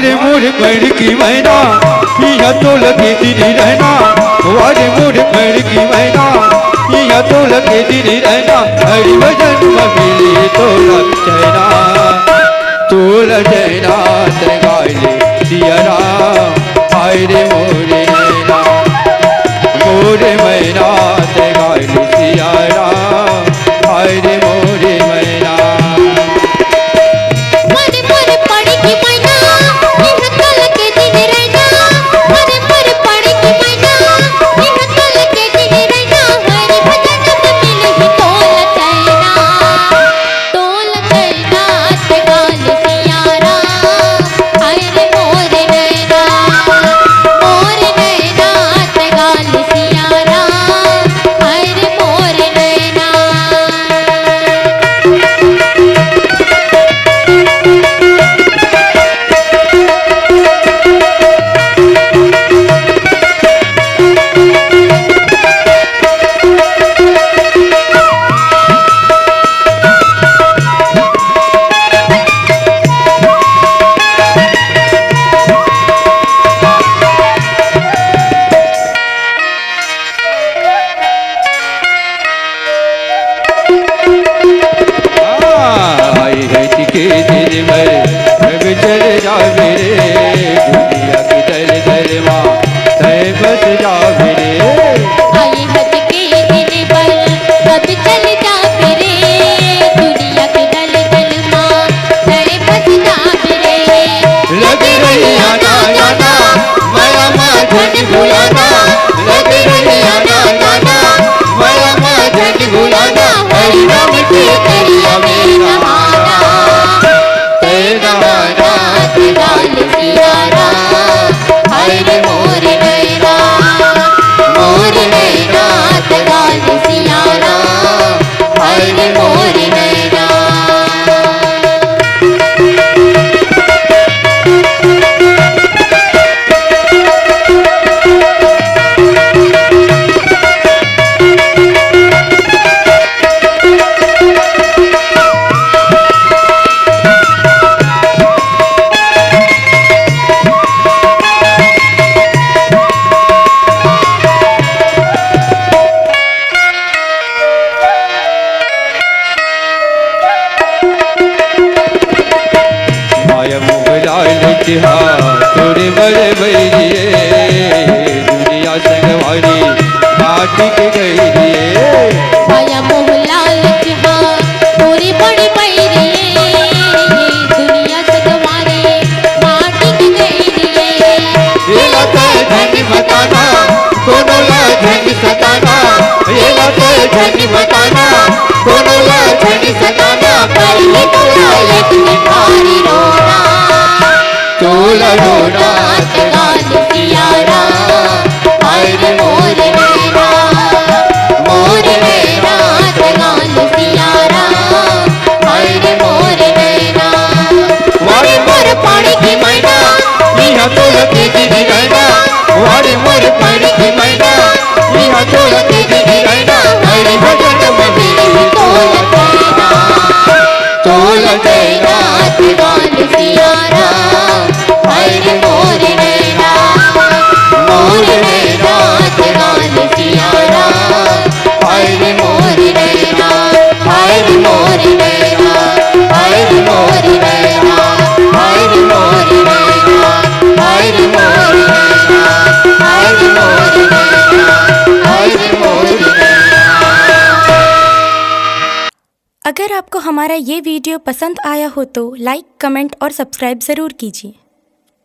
वारे मोर पैर की मैना पिया तो लगे दिन रहना, वारे मोर पैर की मैना पिया तो लगे दिन रहना, हरि भजन में मिले तोला चैना, तोला चैना ते गाले सिया राम, हाय रे मोरे नैना, मोरे मैना ते गाले सिया राम, हाय रे मोरे मैना। चल जा मेरे दुनिया की दर दर माँ तय बस जा मेरे, आई हद के दिन पर कब चल जा मेरे दुनिया की दर दर माँ तय बस जा मेरे, लग रही आना जाना माया माँ झट भुलाना, लग रही आना जाना माया माँ झट भुलाना, हरि नाम की दरिया में नहाना, तेरा नाथ गाल सिया राम, हाय रे मोरे नैना, मोरे नैना ते गाल सिया राम, हाय रे मोरे नैना। तोरे बड़े भैरिए दुनिया संगवारी माटी के गईरिए, माया मोह लालच हाँ तोरे बड़े भैरिए दुनिया संगवारी माटी के गईरिए, ये लता धनी मताना दोनों ला धनी सताना, ये लता धनी मताना दोनों ला धनी सताना, पहले तोला एक निखारी रोना, तोला रोना ते गाल सिया राम, हाय रे मोरे नैना, मोरे नैना ते गाल सिया राम, हाय रे मोरे नैना, वारे मोर पानी की मैना यहाँ तो लगे दिन रहना, वारे मोर पानी की मैना यहाँ तो लगे दिन रहना, हरि भजन में मिले तोला चैना, तोला चैना ते गाल सिया राम, हाय रे मोरे नैना, मोरे नैना ते गाल सिया राम, हाय रे मोरे नैना, हाय रे मोरे नैना, हाय रे मोरे नैना, हाय रे मोरे नैना, हाय रे मोरे नैना, हाय रे मोरे नैना, हाय रे मोरे नैना। अगर आपको हमारा ये वीडियो पसंद आया हो तो लाइक, कमेंट और सब्सक्राइब ज़रूर कीजिए।